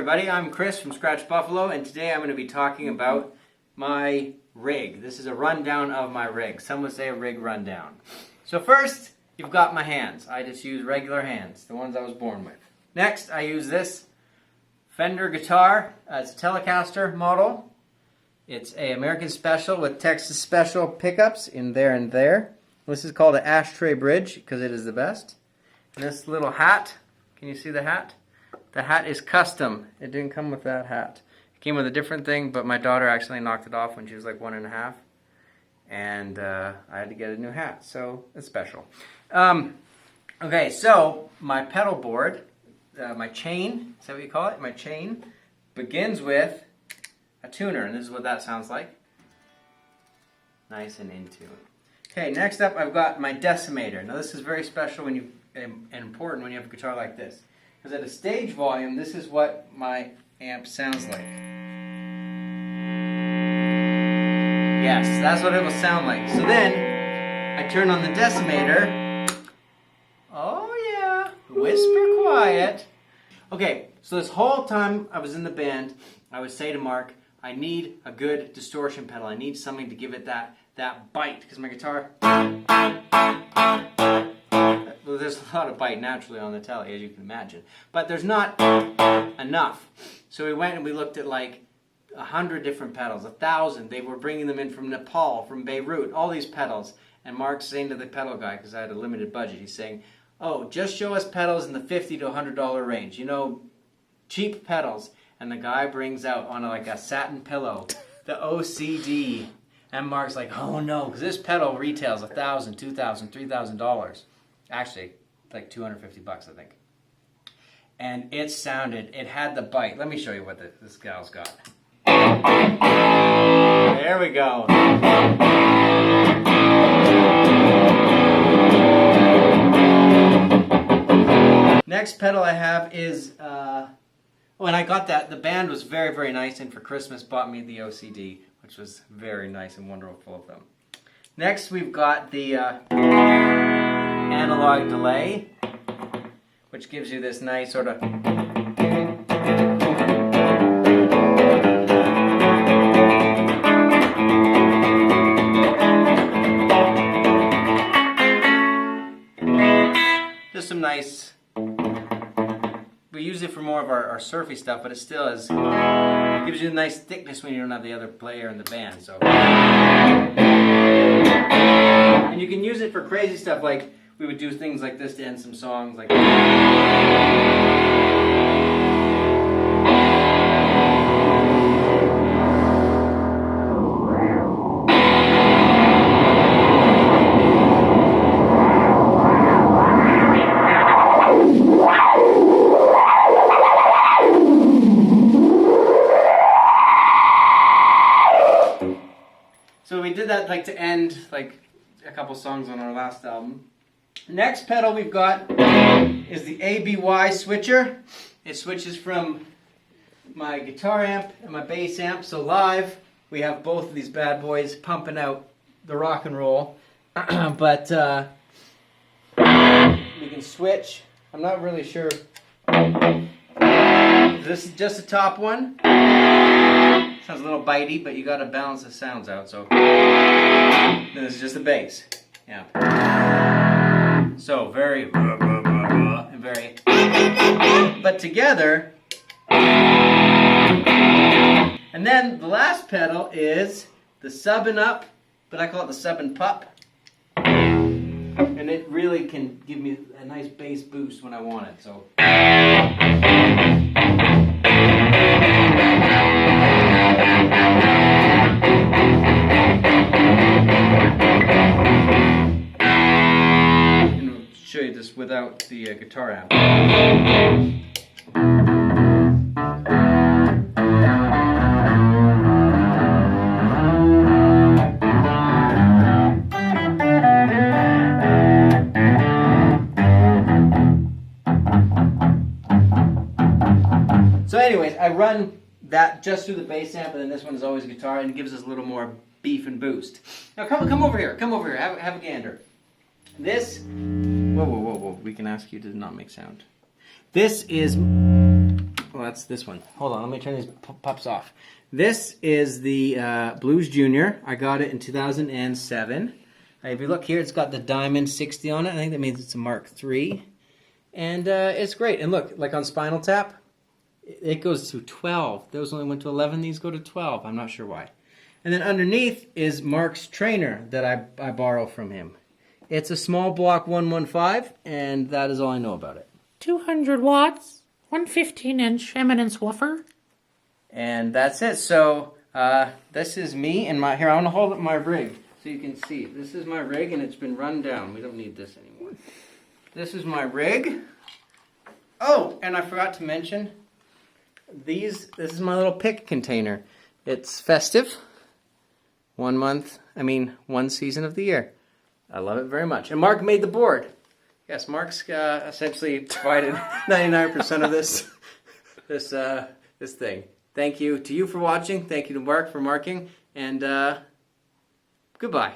everybody, I'm Chris from Scratch Buffalo, and today I'm going to be talking about my rig. This is a rundown of my rig. Some would say a rig rundown. So first, you've got my hands. I just use regular hands, the ones I was born with. Next, I use this Fender guitar. It's a Telecaster model. It's a American Special with Texas Special pickups in there and there. This is called an ashtray bridge because it is the best. And this little hat, can you see the hat? The hat is custom. It didn't come with that hat. It came with a different thing, but my daughter accidentally knocked it off when she was like 1.5. And I had to get a new hat, so it's special. Okay, so my pedal board, my chain, is that what you call it? My chain begins with a tuner, and this is what that sounds like. Nice and in tune. Okay, next up I've got my decimator. Now this is very special when you and important when you have a guitar like this. Because at a stage volume, this is what my amp sounds like. Yes, that's what it will sound like. So then, I turn on the decimator. Oh yeah, whisper quiet. Okay, so this whole time I was in the band, I would say to Mark, I need a good distortion pedal. I need something to give it that bite. Because my guitar... Well, there's a lot of bite naturally on the Tele, as you can imagine. But there's not enough. So we went and we looked at like 100 different pedals, 1,000. They were bringing them in from Nepal, from Beirut, all these pedals. And Mark's saying to the pedal guy, because I had a limited budget, he's saying, oh, just show us pedals in the $50 to $100 range. You know, cheap pedals. And the guy brings out on like a satin pillow, the OCD. And Mark's like, oh no, because this pedal retails $1,000, $2,000, $3,000. Actually, like 250 bucks, I think. And it sounded, it had the bite. Let me show you what this gal's got. There we go. Next pedal I have is, when I got that, the band was very, very nice, and for Christmas bought me the OCD, which was very nice and wonderful of them. Next we've got the analog delay, which gives you this nice sort of just some nice, we use it for more of our surfy stuff, but it still is, gives you a nice thickness when you don't have the other player in the band. So, and you can use it for crazy stuff, like we would do things like this to end some songs, like. So we did that like to end like a couple songs on our last album. Next pedal we've got is the ABY Switcher. It switches from my guitar amp and my bass amp. So live, we have both of these bad boys pumping out the rock and roll. But we can switch. I'm not really sure. This is just the top one. Sounds a little bitey, but you got to balance the sounds out. So this is just the bass. Yeah. So very and very, but together. And then the last pedal is the sub and up, but I call it the sub and pup. And it really can give me a nice bass boost when I want it. So. Show you this without the guitar amp. So anyways, I run that just through the bass amp, and then this one is always guitar, and it gives us a little more beef and boost. Now come over here, have a gander. This, whoa, we can ask you to not make sound. This is, well, that's this one. Hold on, let me turn these pups off. This is the Blues Junior. I got it in 2007. If you look here, it's got the Diamond 60 on it. I think that means it's a Mark III. And it's great. And look, like on Spinal Tap, it goes to 12. Those only went to 11. These go to 12. I'm not sure why. And then underneath is Mark's trainer that I borrow from him. It's a small block 115, and that is all I know about it. 200 watts, 115-inch eminence woofer. And that's it. So this is me and my, here, I want to hold up my rig so you can see. This is my rig, and it's been run down. We don't need this anymore. This is my rig. Oh, and I forgot to mention, this is my little pick container. It's festive. 1 season of the year. I love it very much. And Mark made the board. Yes, Mark's essentially provided 99% of this thing. Thank you to you for watching. Thank you to Mark for marking. And goodbye.